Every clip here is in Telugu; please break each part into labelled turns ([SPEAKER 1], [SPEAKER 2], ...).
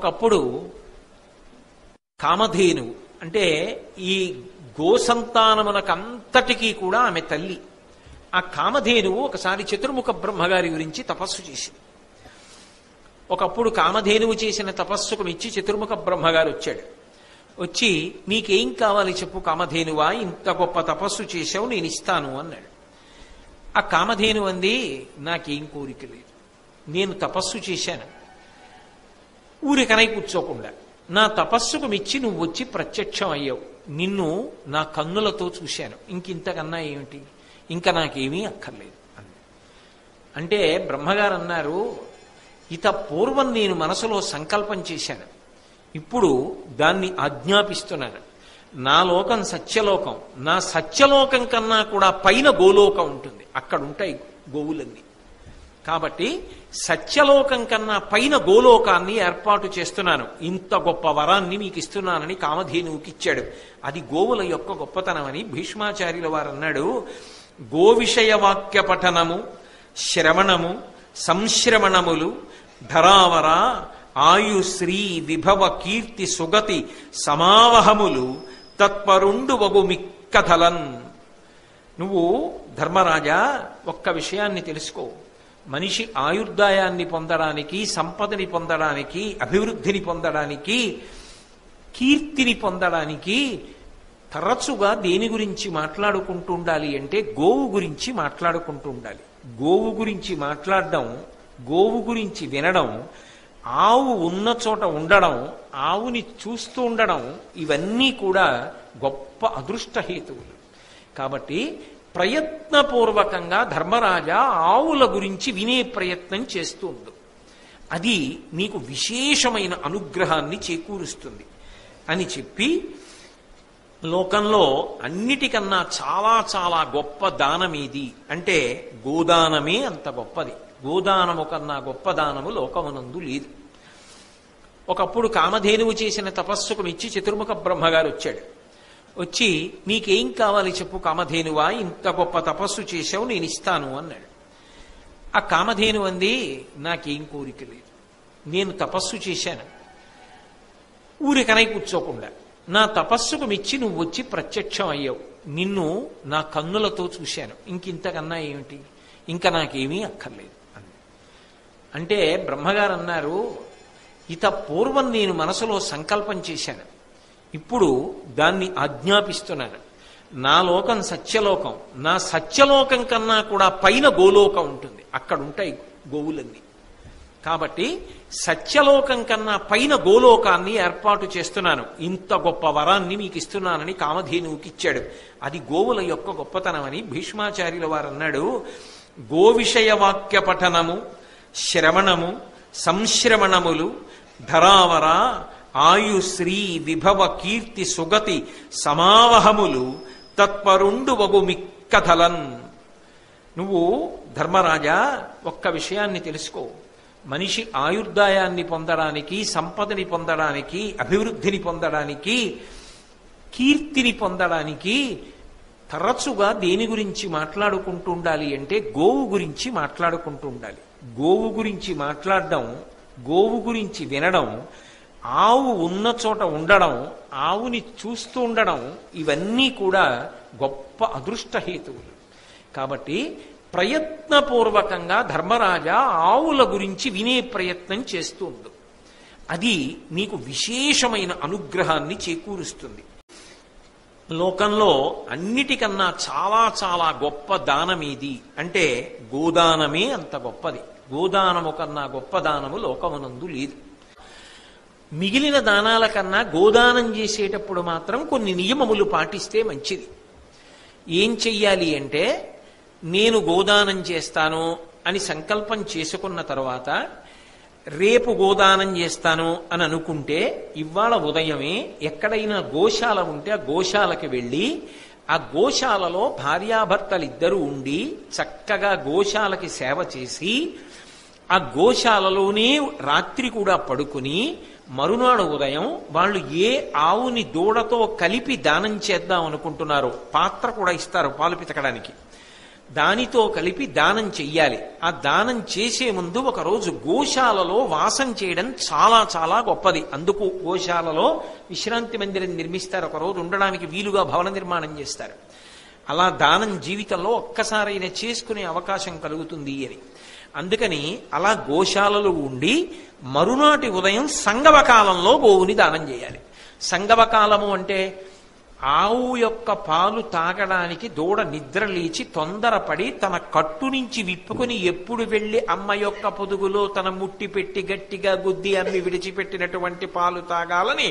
[SPEAKER 1] ఒకప్పుడు కామధేనువు అంటే ఈ గోసంతానమునకంతటికీ కూడా ఆమె తల్లి. ఆ కామధేనువు ఒకసారి చతుర్ముఖ బ్రహ్మగారి గురించి తపస్సు చేసింది. ఒకప్పుడు కామధేనువు చేసిన తపస్సుకు మెచ్చి చతుర్ముఖ బ్రహ్మగారు వచ్చాడు. వచ్చి నీకేం కావాలి చెప్పు కామధేనువా, ఇంత గొప్ప తపస్సు చేశావు, నేను ఇస్తాను అన్నాడు. ఆ కామధేను అంది, నాకేం కోరిక లేదు, నేను తపస్సు చేశాను, ఊరికనై కూర్చోకుండా నా తపస్సుకు మెచ్చి నువ్వు వచ్చి ప్రత్యక్షం అయ్యావు, నిన్ను నా కన్నులతో చూశాను, ఇంకింతకన్నా ఏమిటి, ఇంకా నాకేమీ అక్కర్లేదు అంది. అంటే బ్రహ్మగారు అన్నారు, ఇత పూర్వం నేను మనసులో సంకల్పం చేశాను, ఇప్పుడు దాన్ని ఆజ్ఞాపిస్తున్నాను. నా లోకం సత్యలోకం, నా సత్యలోకం కన్నా కూడా పైన గోలోకం ఉంటుంది, అక్కడ ఉంటాయి గోవులన్నీ. కాబట్టి సత్యలోకం కన్నా పైన గోలోకాన్ని ఏర్పాటు చేస్తున్నాను, ఇంత గొప్ప వరాన్ని మీకు ఇస్తున్నానని కామధేనువుకి ఇచ్చాడు. అది గోవుల యొక్క గొప్పతనం అని భీష్మాచార్యుల వారు అన్నాడు. గో విషయ వాక్య పఠనము, శ్రవణము, సంశ్రవణములు, ధరావర, ఆయు, శ్రీ, విభవ, కీర్తి, సుగతి, సమావహములు, తత్పరుండు వగు మిక్కథలన్. నువ్వు ధర్మరాజా ఒక్క విషయాన్ని తెలుసుకో, మనిషి ఆయుర్దాయాన్ని పొందడానికి, సంపదని పొందడానికి, అభివృద్ధిని పొందడానికి, కీర్తిని పొందడానికి తరచుగా దేని గురించి మాట్లాడుకుంటూ ఉండాలి అంటే గోవు గురించి మాట్లాడుకుంటూ ఉండాలి. గోవు గురించి మాట్లాడడం, గోవు గురించి వినడం, ఆవు ఉన్న చోట ఉండడం, ఆవుని చూస్తూ ఉండడం, ఇవన్నీ కూడా గొప్ప అదృష్టహేతువులు. కాబట్టి ప్రయత్నపూర్వకంగా ధర్మరాజా ఆవుల గురించి వినే ప్రయత్నం చేస్తూ ఉండు, అది నీకు విశేషమైన అనుగ్రహాన్ని చేకూరుస్తుంది అని చెప్పి, లోకంలో అన్నిటికన్నా చాలా చాలా గొప్ప దానం ఏది అంటే గోదానమే అంత గొప్పది. గోదానము కన్నా గొప్ప దానము లోకమునందు లేదు. ఒకప్పుడు కామధేనువు చేసిన తపస్సుకు మెచ్చి చతుర్ముఖ బ్రహ్మగారు వచ్చాడు. వచ్చి నీకేం కావాలి చెప్పు కామధేనువా, ఇంత గొప్ప తపస్సు చేశావు, నేను ఇస్తాను అన్నాడు. ఆ కామధేను అంది, నాకేం కోరిక లేదు, నేను తపస్సు చేశాను, ఊరికనై కూర్చోకుండా నా తపస్సుకు మెచ్చి నువ్వు వచ్చి ప్రత్యక్షం అయ్యావు, నిన్ను నా కన్నులతో చూశాను, ఇంకింతకన్నా ఏమిటి, ఇంకా నాకేమీ అక్కర్లేదు అంది. అంటే బ్రహ్మగారు అన్నారు, ఇత పూర్వం నేను మనసులో సంకల్పం చేశాను, ఇప్పుడు దాన్ని ఆజ్ఞాపిస్తున్నాను. నా లోకం సత్యలోకం, నా సత్యలోకం కన్నా కూడా పైన గోలోకం ఉంటుంది, అక్కడ ఉంటాయి గోవులన్నీ. కాబట్టి సత్యలోకం కన్నా పైన గోలోకాన్ని ఏర్పాటు చేస్తున్నాను, ఇంత గొప్ప వరాన్ని మీకు ఇస్తున్నానని కామధేనువుకి ఇచ్చాడు. అది గోవుల యొక్క గొప్పతనం అని భీష్మాచార్యుల వారు అన్నాడు. గో విషయ వాక్య పఠనము, శ్రవణము, సంశ్రవణములు, ధరావర, ఆయు, శ్రీ, విభవ, కీర్తి, సుగతి, సమావహములు, తత్పరుండు వగు మిక్కథలన్. నువ్వు ధర్మరాజా ఒక్క విషయాన్ని తెలుసుకో, మనిషి ఆయుర్దాయాన్ని పొందడానికి, సంపదని పొందడానికి, అభివృద్ధిని పొందడానికి, కీర్తిని పొందడానికి తరచుగా దేని గురించి మాట్లాడుకుంటూ ఉండాలి అంటే గోవు గురించి మాట్లాడుకుంటూ ఉండాలి. గోవు గురించి మాట్లాడడం, గోవు గురించి వినడం, ఆవు ఉన్న చోట ఉండడం, ఆవుని చూస్తూ ఉండడం, ఇవన్నీ కూడా గొప్ప అదృష్టహేతువులు. కాబట్టి ప్రయత్నపూర్వకంగా ధర్మరాజా ఆవుల గురించి వినే ప్రయత్నం చేస్తూ ఉండు, అది నీకు విశేషమైన అనుగ్రహాన్ని చేకూరుస్తుంది. లోకంలో అన్నిటికన్నా చాలా చాలా గొప్ప దానం ఏది అంటే గోదానమే అంత గొప్పది. గోదానము కన్నా గొప్ప దానము లోకమునందు లేదు. మిగిలిన దానాల కన్నా గోదానం చేసేటప్పుడు మాత్రం కొన్ని నియమములు పాటిస్తే మంచిది. ఏం చెయ్యాలి అంటే, నేను గోదానం చేస్తాను అని సంకల్పం చేసుకున్న తర్వాత రేపు గోదానం చేస్తాను అని అనుకుంటే, ఇవాళ ఉదయమే ఎక్కడైనా గోశాల ఉంటే ఆ గోశాలకి వెళ్ళి ఆ గోశాలలో భార్యాభర్తలిద్దరూ ఉండి చక్కగా గోశాలకి సేవ చేసి, ఆ గోశాలలోనే రాత్రి కూడా పడుకుని మరునాడు ఉదయం వాళ్ళు ఏ ఆవుని దూడతో కలిపి దానం చేద్దాం అనుకుంటున్నారో, పాత్ర కూడా ఇస్తారు పాలు పితకడానికి, దానితో కలిపి దానం చెయ్యాలి. ఆ దానం చేసే ముందు ఒకరోజు గోశాలలో వాసం చేయడం చాలా చాలా గొప్పది. అందుకు గోశాలలో విశ్రాంతి మందిరం నిర్మిస్తారు, ఒకరోజు ఉండడానికి వీలుగా భవన నిర్మాణం చేస్తారు. అలా దానం జీవితంలో ఒక్కసారైనా చేసుకునే అవకాశం కలుగుతుంది అని. అందుకని అలా గోశాలలో ఉండి మరునాటి ఉదయం సంగమ కాలంలో గోవుని దానం చేయాలి. సంగమ కాలము అంటే ఆవు యొక్క పాలు తాగడానికి దూడ నిద్ర లేచి తొందరపడి తన కట్టు నుంచి విప్పుకొని ఎప్పుడు వెళ్ళి అమ్మ యొక్క పొదుగులో తన ముట్టి పెట్టి గట్టిగా గుద్ది అమ్మి విడిచిపెట్టినటువంటి పాలు తాగాలని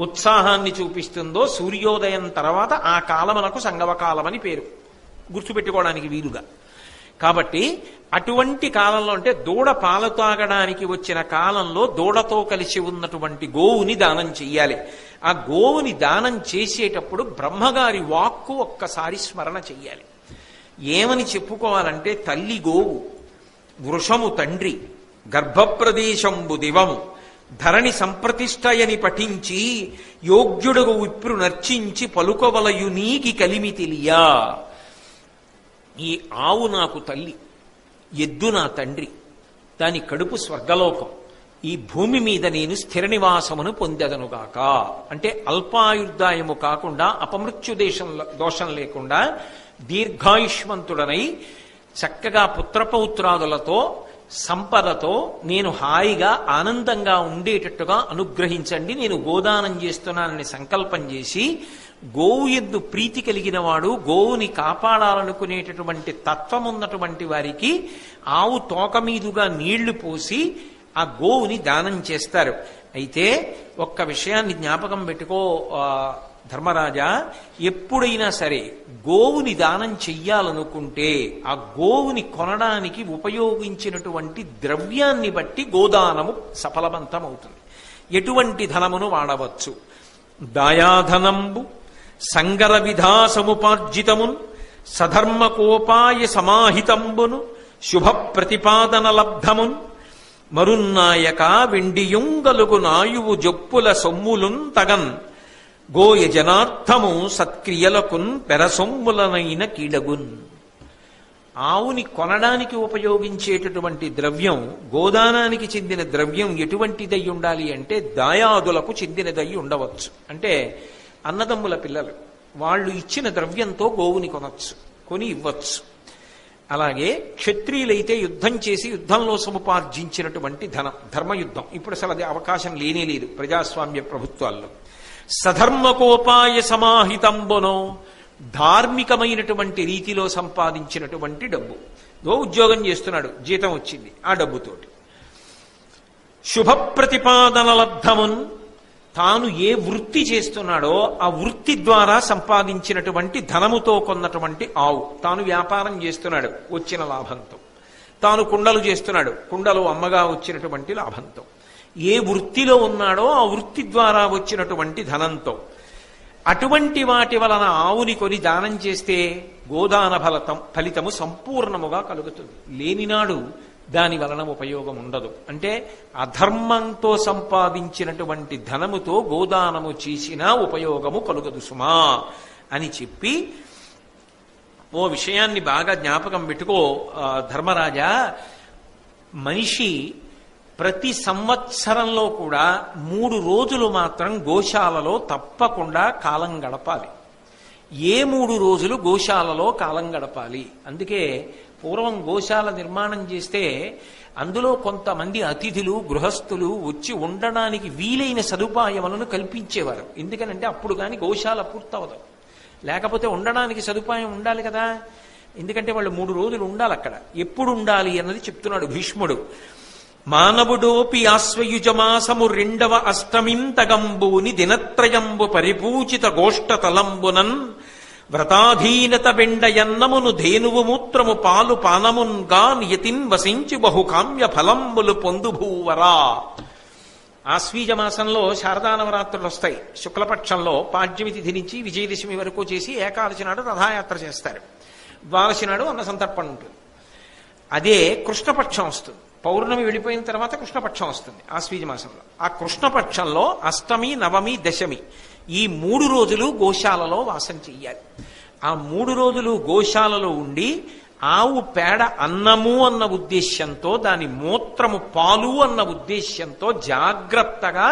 [SPEAKER 1] ఉత్సాహాన్ని చూపిస్తుందో సూర్యోదయం తర్వాత ఆ కాలమునకు సంగమ కాలమని పేరు, గుర్తుపెట్టుకోవడానికి వీలుగా. కాబట్టి అటువంటి కాలంలో అంటే దూడ పాలు తాగడానికి వచ్చిన కాలంలో దూడతో కలిసి ఉన్నటువంటి గోవుని దానం చెయ్యాలి. ఆ గోవుని దానం చేసేటప్పుడు బ్రహ్మగారి వాక్కు ఒక్కసారి స్మరణ చెయ్యాలి. ఏమని చెప్పుకోవాలంటే, తల్లి గోవు, వృషము తండ్రి, గర్భప్రదేశంబు దివము, ధరణి సంప్రతిష్టయని పఠించి యోగ్యుడగు విప్రు నర్చించి పలుకవలయు నీకి కలిమి తెలియా. ఈ ఆవు నాకు తల్లి, ఎద్దు నా తండ్రి, దాని కడుపు స్వర్గలోకం, ఈ భూమి మీద నేను స్థిర నివాసమును పొందెదనుగాక. అంటే అల్పాయుర్దాయము కాకుండా అపమృత్యు దోషం లేకుండా దీర్ఘాయుష్మంతుడనై చక్కగా పుత్రపౌత్రాదులతో సంపదతో నేను హాయిగా ఆనందంగా ఉండేటట్టుగా అనుగ్రహించండి, నేను గోదానం చేస్తున్నానని సంకల్పం చేసి, గోవు యందు ప్రీతి కలిగిన వాడు, గోవుని కాపాడాలనుకునేటటువంటి తత్వం ఉన్నటువంటి వారికి ఆవు తోక మీదుగా నీళ్లు పోసి ఆ గోవుని దానం చేస్తారు. అయితే ఒక్క విషయాన్ని జ్ఞాపకం పెట్టుకో ధర్మరాజా, ఎప్పుడైనా సరే గోవుని దానం చెయ్యాలనుకుంటే ఆ గోవుని కొనడానికి ఉపయోగించినటువంటి ద్రవ్యాన్ని బట్టి గోదానము సఫలవంతమవుతుంది. ఎటువంటి ధనమును వాడవచ్చు? దాయాధనంబు సంగర విధాసముపార్జితమున్ సధర్మకోపాయ సమాహితంబును శుభ ప్రతిపాదన లబ్ధమున్ మరున్నాయక వెండియుంగలుగు నాయువు జొప్పుల సొమ్ములున్ తగన్ గోయజనార్థము సత్క్రియలకున్ పెరసొమ్ములనైన కీడగున్. ఆవుని కొనడానికి ఉపయోగించేటటువంటి ద్రవ్యం, గోదానానికి చెందిన ద్రవ్యం ఎటువంటిదై ఉండాలి అంటే దాయాదులకు చెందినదై ఉండవచ్చు. అంటే అన్నదమ్ముల పిల్లలు, వాళ్ళు ఇచ్చిన ద్రవ్యంతో గోవుని కొనవచ్చు, కొని ఇవ్వచ్చు. అలాగే క్షత్రియులైతే యుద్ధం చేసి యుద్ధంలో సముపార్జించినటువంటి ధనం, ధర్మయుద్ధం, ఇప్పుడు అసలు అది అవకాశం లేనే లేదు ప్రజాస్వామ్య ప్రభుత్వాల్లో. సధర్మకోపాయ సమాహితంబునో, ధార్మికమైనటువంటి రీతిలో సంపాదించినటువంటి డబ్బు, ఉద్యోగం చేస్తున్నాడు, జీతం వచ్చింది, ఆ డబ్బుతోటి. శుభ ప్రతిపాదన లబ్ధమున్, తాను ఏ వృత్తి చేస్తున్నాడో ఆ వృత్తి ద్వారా సంపాదించినటువంటి ధనముతో కొన్నటువంటి ఆవు, తాను వ్యాపారం చేస్తున్నాడు వచ్చిన లాభంతో, తాను కుండలు చేస్తున్నాడు, కుండలు అమ్మగా వచ్చినటువంటి లాభంతో, ఏ వృత్తిలో ఉన్నాడో ఆ వృత్తి ద్వారా వచ్చినటువంటి ధనంతో, అటువంటి వాటి వలన ఆవుని కొని దానం చేస్తే గోదాన ఫలితము సంపూర్ణముగా కలుగుతుంది. లేనినాడు దాని వలన ఉపయోగం ఉండదు. అంటే అధర్మంతో సంపాదించినటువంటి ధనముతో గోదానము చేసినా ఉపయోగము కలుగదు సుమా అని చెప్పి, ఓ విషయాన్ని బాగా జ్ఞాపకం పెట్టుకో ధర్మరాజా. మనిషి ప్రతి సంవత్సరంలో కూడా 3 రోజులు మాత్రం గోశాలలో తప్పకుండా కాలం గడపాలి. ఏ 3 రోజులు గోశాలలో కాలం గడపాలి? అందుకే పూర్వం గోశాల నిర్మాణం చేస్తే అందులో కొంతమంది అతిథులు, గృహస్థులు వచ్చి ఉండడానికి వీలైన సదుపాయములను కల్పించేవారు. ఎందుకనంటే అప్పుడు కానీ గోశాల పూర్తవదు, లేకపోతే ఉండడానికి సదుపాయం ఉండాలి కదా. ఎందుకంటే వాళ్ళు 3 రోజులు ఉండాలి అక్కడ. ఎప్పుడు ఉండాలి అన్నది చెప్తున్నాడు భీష్ముడు. మానవుడోపి ఆశ్వయుజమాసము 2వ అష్టమింతగంబుని దినత్రయంబు పరిపూచిత గోష్ఠ తలంబునన్ వ్రతాధీనత బెండయన్నమును ధేనువు మూత్రము పాలు పానమున్గా నియతిన్ వసించి బహుకామ్య ఫలంబులు పొందుభూవరా. ఆశ్వీజ మాసంలో శారదానవరాత్రులు వస్తాయి. శుక్లపక్షంలో పాడ్యమి తిథి నుంచి విజయదశమి వరకు చేసి ఏకాదశి నాడు రథయాత్ర చేస్తారు. ద్వాదశి నాడు అన్న సంతర్పణ ఉంటుంది. అదే కృష్ణపక్షం వస్తుంది. పౌర్ణమి వెళ్ళిపోయిన తర్వాత కృష్ణపక్షం వస్తుంది ఆశ్వీజ మాసంలో. ఆ కృష్ణపక్షంలో అష్టమి, నవమి, దశమి ఈ 3 రోజులు గోశాలలో వాసం చెయ్యాలి. ఆ 3 రోజులు గోశాలలో ఉండి ఆవు పేడ అన్నము అన్న ఉద్దేశ్యంతో, దాని మూత్రము పాలు అన్న ఉద్దేశ్యంతో జాగ్రత్తగా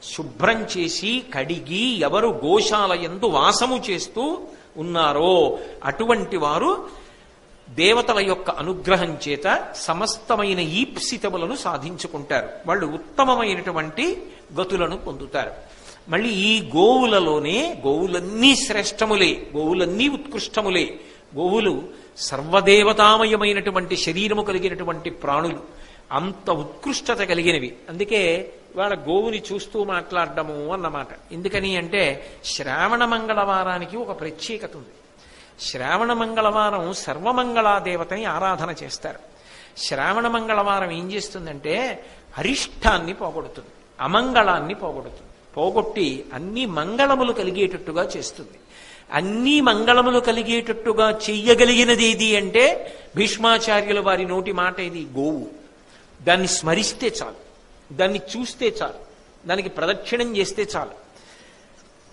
[SPEAKER 1] శుభ్రం చేసి కడిగి ఎవరు గోశాల యందు వాసము చేస్తూ ఉన్నారో అటువంటి వారు దేవతల యొక్క అనుగ్రహం చేత సమస్తమైన ఈప్సితములను సాధించుకుంటారు. వాళ్ళు ఉత్తమమైనటువంటి గతులను పొందుతారు. మళ్ళీ ఈ గోవులలోనే గోవులన్నీ శ్రేష్టములే, గోవులన్నీ ఉత్కృష్టములే. గోవులు సర్వదేవతామయమైనటువంటి శరీరము కలిగినటువంటి ప్రాణులు, అంత ఉత్కృష్టత కలిగినవి. అందుకే ఇవాళ గోవుని చూస్తూ మాట్లాడడము అన్నమాట. ఎందుకని అంటే శ్రావణ మంగళవారానికి ఒక ప్రత్యేకత ఉంది. శ్రావణ మంగళవారం సర్వమంగళాదేవతని ఆరాధన చేస్తారు. శ్రావణ మంగళవారం ఏం చేస్తుందంటే అరిష్టాన్ని పోగొడుతుంది, అమంగళాన్ని పోగొడుతుంది. పోగొట్టి అన్ని మంగళములు కలిగేటట్టుగా చేస్తుంది. అన్ని మంగళములు కలిగేటట్టుగా చెయ్యగలిగినది ఏది అంటే భీష్మాచార్యుల వారి నోటి మాట ఇది, గోవు. దాన్ని స్మరిస్తే చాలు, దాన్ని చూస్తే చాలు, దానికి ప్రదక్షిణం చేస్తే చాలు,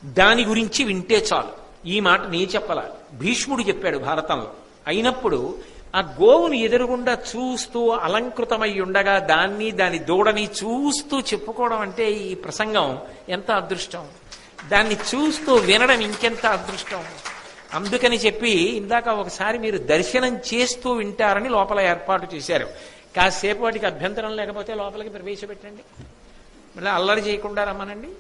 [SPEAKER 1] దాని గురించి వింటే చాలు. ఈ మాట నీ చెప్పలా, భీష్ముడు చెప్పాడు భారతంలో. అయినప్పుడు ఆ గోవుని ఎదురుగుండా చూస్తూ అలంకృతమై ఉండగా దాన్ని దాని దూడని చూస్తూ చెప్పుకోవడం అంటే ఈ ప్రసంగం ఎంత అదృష్టం, దాన్ని చూస్తూ వినడం ఇంకెంత అదృష్టం. అందుకని చెప్పి ఇందాక ఒకసారి మీరు దర్శనం చేస్తూ వింటారని లోపల ఏర్పాటు చేశారు. కాసేపు వాటికి అభ్యంతరం లేకపోతే లోపలికి ప్రవేశపెట్టండి, మళ్ళీ అల్లరి చేయకుండా రమ్మనండి.